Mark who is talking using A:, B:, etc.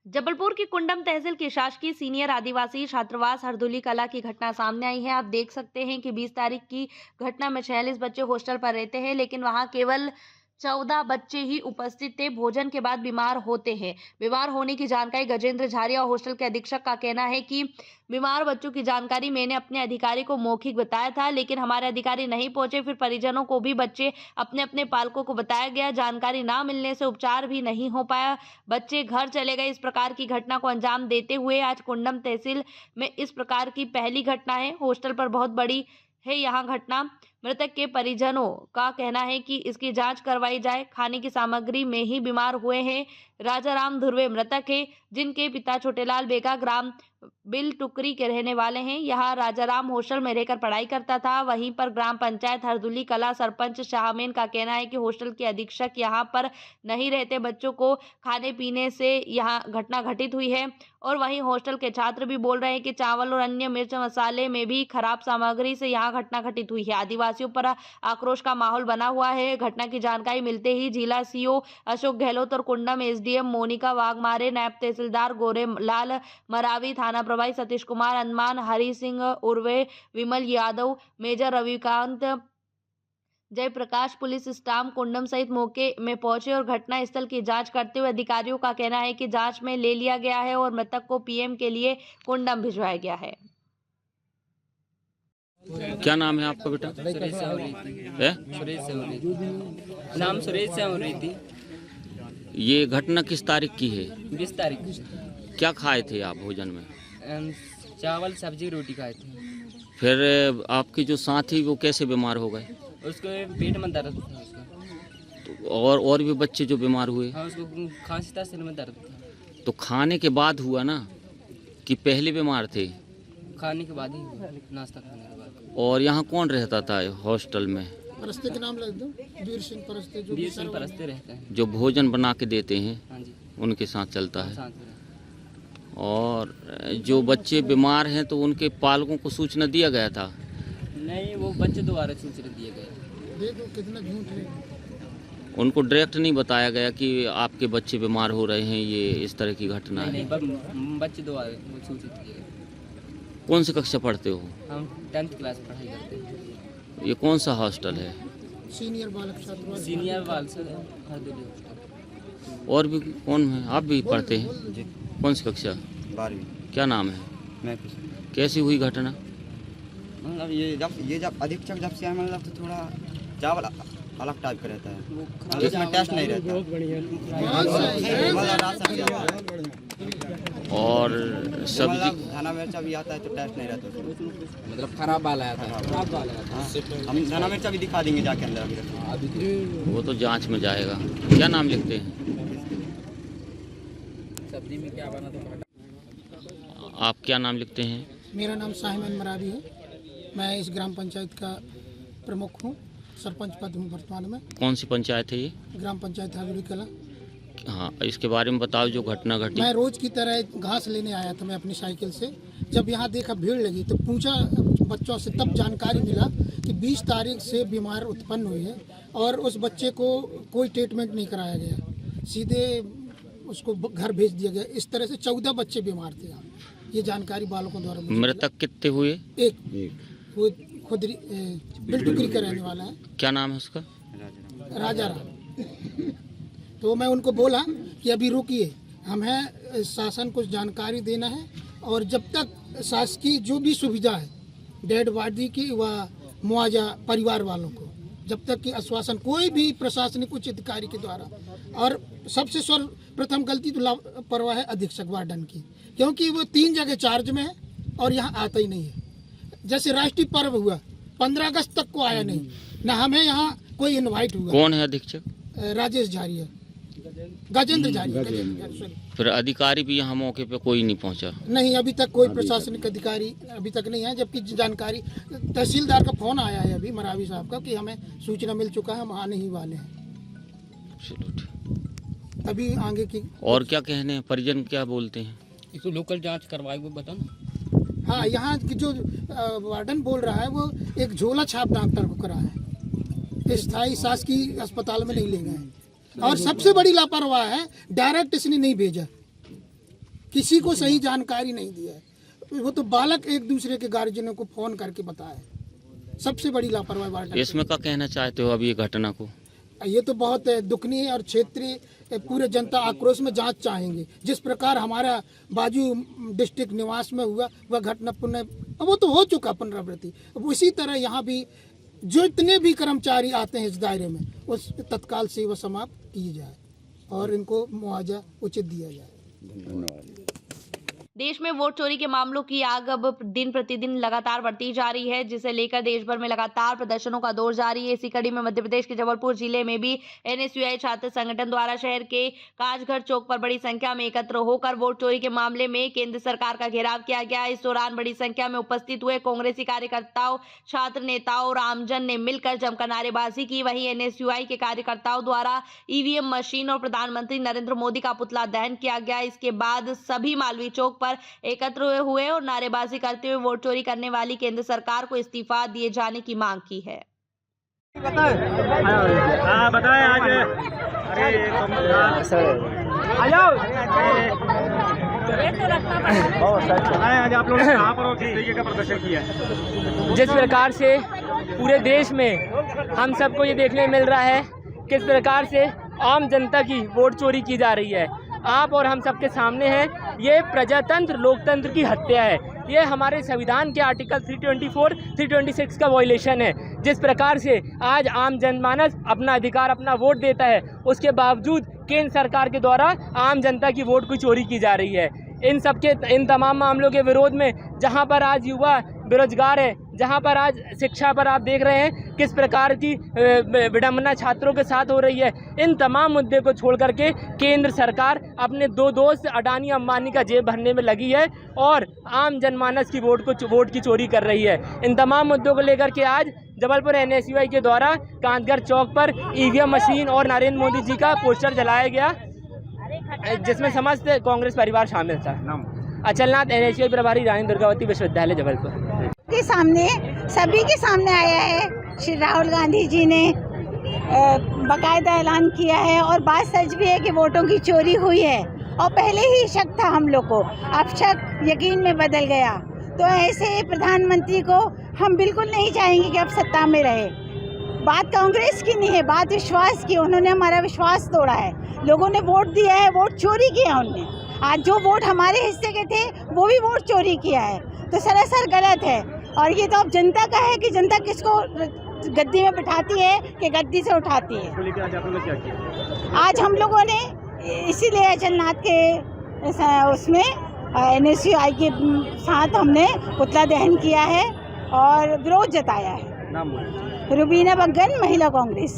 A: जबलपुर की कुंडम तहसील की शासकीय सीनियर आदिवासी छात्रावास हरदुली कला की घटना सामने आई है। आप देख सकते हैं कि 20 तारीख की घटना में 46 बच्चे हॉस्टल पर रहते हैं, लेकिन वहां केवल 14 बच्चे ही उपस्थित थे। भोजन के बाद बीमार होते हैं। बीमार होने की जानकारी गजेंद्र झारिया और हॉस्टल के अधीक्षक का कहना है कि बीमार बच्चों की जानकारी मैंने अपने अधिकारी को मौखिक बताया था, लेकिन हमारे अधिकारी नहीं पहुंचे। फिर परिजनों को भी बच्चे अपने अपने पालकों को बताया गया। जानकारी ना मिलने से उपचार भी नहीं हो पाया। बच्चे घर चले गए। इस प्रकार की घटना को अंजाम देते हुए आज कुंडम तहसील में इस प्रकार की पहली घटना है। हॉस्टल पर बहुत बड़ी है यहाँ घटना। मृतक के परिजनों का कहना है कि इसकी जांच करवाई जाए। खाने की सामग्री में ही बीमार हुए हैं। राजाराम धुर्वे मृतक है, जिनके पिता छोटेलाल बेगा ग्राम बिल टुकरी के रहने वाले हैं। यहाँ राजाराम हॉस्टल में रहकर पढ़ाई करता था। वहीं पर ग्राम पंचायत हरदुली कला सरपंच शाहमेन का कहना है कि हॉस्टल के अधीक्षक यहाँ पर नहीं रहते। बच्चों को खाने पीने से यहाँ घटना घटित हुई है। और वहीं हॉस्टल के छात्र भी बोल रहे हैं कि चावल और अन्य मिर्च मसाले में भी खराब सामग्री से यहाँ घटना घटित हुई है। आदिवासियों पर आक्रोश का माहौल बना हुआ है। घटना की जानकारी मिलते ही जिला सीओ अशोक गहलोत और कुंडम एसडीएम मोनिका वाघमारे, नायब तहसीलदार गोरेलाल मरावी, थाना प्रभारी सतीश कुमार अनमान, हरि सिंह उर्वे, Vimal Yadav, major Ravikant, Jayprakash, police staff कुंडम सहित मौके में पहुंचे और घटना स्थल की जांच करते हुए अधिकारियों का कहना है कि जांच में ले लिया गया है और मृतक को पीएम के लिए कुंडम भिजवाया गया है।
B: क्या नाम है आपका बेटा?
C: सुरेश नाम सुरेश थी।
B: ये घटना किस तारीख की है?
C: 20 तारीख
B: क्या खाए थे आप भोजन में?
C: चावल सब्जी रोटी खाए थे।
B: फिर आपके जो साथी वो कैसे बीमार हो गए?
C: उसको पेट में दर्द था उसका।
B: तो और भी बच्चे जो बीमार हुए?
C: हाँ, उसको खांसी था, सिर में दर्द था।
B: तो खाने के बाद हुआ ना कि पहले बीमार थे?
C: खाने के बाद ही हुआ, नाश्ता खाने के बाद।
B: और यहाँ कौन रहता था हॉस्टल में?
D: परस्ते के नाम लग दो, वीर सिंह परस्ते, जो
C: वीर सिंह परस्ते रहते हैं।
B: जो भोजन बना के देते हैं?
C: हाँ जी,
B: उनके साथ चलता है।
C: साथ में।
B: और जो बच्चे बीमार हैं तो उनके पालकों को सूचना दिया गया था?
C: नहीं, वो बच्चे द्वारा सूचना दिए गए।
D: देखो कितना झूठ है।
B: उनको डायरेक्ट नहीं बताया गया कि आपके बच्चे बीमार हो रहे हैं, ये इस तरह की घटना है?
C: नहीं, बच्चे द्वारा वो सूचित किए गए।
B: कौन सी कक्षा पढ़ते हो?
C: हम 10th क्लास पढ़ाई करते हैं।
B: ये कौन सा हॉस्टल है?
D: सीनियर बालक छात्रावास।
C: सीनियर वाल से हरदुली हॉस्टल।
B: और भी कौन है? आप भी पढ़ते हैं?
E: जी,
B: कौन सी कक्षा?
E: 12वीं।
B: क्या नाम है?
E: मैं
B: कैसी हुई घटना?
E: मतलब ये जब अधीक्षक जब से आए, मतलब तो थोड़ा चावल अलग टाइप का रहता है, इसमें टेस्ट नहीं रहता।
B: और सब्जी
E: धना मिर्चा भी आता है तो टेस्ट नहीं रहता उसमें।
C: मतलब खराब वाला आया था।
E: हम धना मिर्चा भी दिखा देंगे जाके अंदर अभी।
B: वो तो जांच में जाएगा। क्या नाम लिखते हैं?
C: सब्जी में क्या बना था?
B: आप क्या नाम लिखते हैं?
D: मेरा नाम शाहमेन मरावी है। मैं इस ग्राम पंचायत का प्रमुख हूँ, सरपंच पद हूँ वर्तमान में।
B: कौन सी पंचायत है ये?
D: ग्राम पंचायत हरदुली कला।
B: हाँ, इसके बारे में बताओ जो घटना घटी।
D: मैं रोज की तरह घास लेने आया था मैं अपनी साइकिल से। जब यहाँ देखा भीड़ लगी तो पूछा बच्चों से, तब जानकारी मिला कि 20 तारीख से बीमार उत्पन्न हुई है और उस बच्चे को कोई ट्रीटमेंट नहीं कराया गया, सीधे उसको घर भेज दिया गया। इस तरह से 14 बच्चे बीमार थे यहाँ। ये जानकारी बालकों द्वारा मुझे
B: मृतक कितने हुए?
D: एक वो खुद बिल टुकरी का रहने वाला है।
B: क्या नाम है उसका?
D: राजाराम। तो मैं उनको बोला कि अभी रुकिए, हमें शासन को जानकारी देना है और जब तक शासकीय जो भी सुविधा है डेड बॉडी की व मुआवजा परिवार वालों को, जब तक कि आश्वासन कोई भी प्रशासनिक उच्च अधिकारी के द्वारा। और सबसे सर्वप्रथम गलती तो लापरवाह है अधीक्षक वार्डन की, क्योंकि वो 3 जगह चार्ज में है और यहाँ आता ही नहीं है। जैसे राष्ट्रीय पर्व हुआ 15 अगस्त तक को आया नहीं, न हमें यहाँ कोई इनवाइट हुआ।
B: कौन है अधीक्षक?
D: राजेश झारिया, गजेंद्र झारिया।
B: फिर अधिकारी भी यहाँ मौके पे कोई नहीं पहुँचा?
D: नहीं, अभी तक कोई प्रशासनिक अधिकारी अभी तक नहीं है, जबकि जानकारी तहसीलदार का फोन आया है अभी मरावी साहब का कि हमें सूचना मिल चुका है, हम आने ही वाले हैं।
B: चलो ठीक।
D: अभी आगे की
B: और क्या कहने हैं? परिजन क्या बोलते हैं?
C: इसको लोकल जांच करवाई वो बता ना।
D: हाँ, यहाँ की जो वार्डन बोल रहा है वो एक झोला छाप डॉक्टर को करा है, स्थायी शासकीय अस्पताल में नहीं ले गए। और सबसे बड़ी लापरवाह है, डायरेक्ट इसने नहीं भेजा। किसी को सही जानकारी नहीं दिया है। वो तो बालक एक दूसरे के गार्जियनों को फोन करके बताए, सबसे बड़ी लापरवाही बात।
B: इसमें क्या कहना चाहते हो अभी ये घटना को?
D: ये तो बहुत दुखनीय है और क्षेत्रीय पूरे जनता आक्रोश में जांच चाहेंगे। जिस प्रकार हमारा बाजू डिस्ट्रिक्ट निवास में हुआ वह घटना पुनः, वो तो हो चुका पुनरावृत्ति, अब उसी तरह यहाँ भी जो इतने भी कर्मचारी आते हैं इस दायरे में उस तत्काल से वह समाप्त की जाए और इनको मुआवजा उचित दिया जाए।
A: देश में वोट चोरी के मामलों की आग अब दिन प्रतिदिन लगातार बढ़ती जा रही है, जिसे लेकर देश भर में लगातार प्रदर्शनों का दौर जारी है। इसी कड़ी में मध्य प्रदेश के जबलपुर जिले में भी एनएसयूआई छात्र संगठन द्वारा शहर के कांचघर चौक पर बड़ी संख्या में एकत्र होकर वोट चोरी के मामले में केंद्र सरकार का घेराव किया गया। इस दौरान बड़ी संख्या में उपस्थित हुए कांग्रेसी कार्यकर्ताओं, छात्र नेताओं और आमजन ने मिलकर जमकर नारेबाजी की। वहीं एनएसयूआई के कार्यकर्ताओं द्वारा ईवीएम मशीन और प्रधानमंत्री नरेंद्र मोदी का पुतला दहन किया गया। इसके बाद सभी मालवीय चौक पर एकत्र हुए और नारेबाजी करते हुए वोट चोरी करने वाली केंद्र सरकार को इस्तीफा दिए जाने की मांग की है।
F: आज आप लोगों ने कहाँ पर और किस तरीके का प्रदर्शन किया है?
G: जिस प्रकार से पूरे देश में हम सबको ये देखने मिल रहा है किस प्रकार से आम जनता की वोट चोरी की जा रही है, आप और हम सबके सामने है। ये प्रजातंत्र लोकतंत्र की हत्या है। ये हमारे संविधान के आर्टिकल 324, 326 का वायलेशन है। जिस प्रकार से आज आम जनमानस अपना अधिकार, अपना वोट देता है, उसके बावजूद केंद्र सरकार के द्वारा आम जनता की वोट की चोरी की जा रही है। इन तमाम मामलों के विरोध में जहां पर आज युवा बेरोजगार है, जहां पर आज शिक्षा पर आप देख रहे हैं किस प्रकार की विडंबना छात्रों के साथ हो रही है, इन तमाम मुद्दे को छोड़ करके केंद्र सरकार अपने दो दोस्त अडानी अंबानी का जेब भरने में लगी है और आम जनमानस की वोट की चोरी कर रही है। इन तमाम मुद्दों को लेकर के आज जबलपुर एनएसयूआई के द्वारा कांचघर चौक पर ईवीएम मशीन और नरेंद्र मोदी जी का पोस्टर जलाया गया, जिसमें समस्त कांग्रेस परिवार शामिल था। अचलनाथ, एनएसयूआई प्रभारी, रानी दुर्गावती विश्वविद्यालय जबलपुर
H: के सामने, सभी के सामने आया है। श्री राहुल गांधी जी ने बाकायदा ऐलान किया है और बात सच भी है कि वोटों की चोरी हुई है और पहले ही शक था हम लोग को, अब शक यकीन में बदल गया। तो ऐसे प्रधानमंत्री को हम बिल्कुल नहीं चाहेंगे कि अब सत्ता में रहे। बात कांग्रेस की नहीं है, बात विश्वास की। उन्होंने हमारा विश्वास तोड़ा है, लोगों ने वोट दिया है, वोट चोरी किया उनने। आज जो वोट हमारे हिस्से के थे वो भी वोट चोरी किया है, तो सरासर गलत है। और ये तो अब जनता का है कि जनता किसको गद्दी में बिठाती है कि गद्दी से उठाती है। आज हम लोगों ने इसीलिए अचलनाथ के उसमें एनएसयूआई के साथ हमने पुतला दहन किया है और विरोध जताया है। रुबीना बग्गन, महिला कांग्रेस।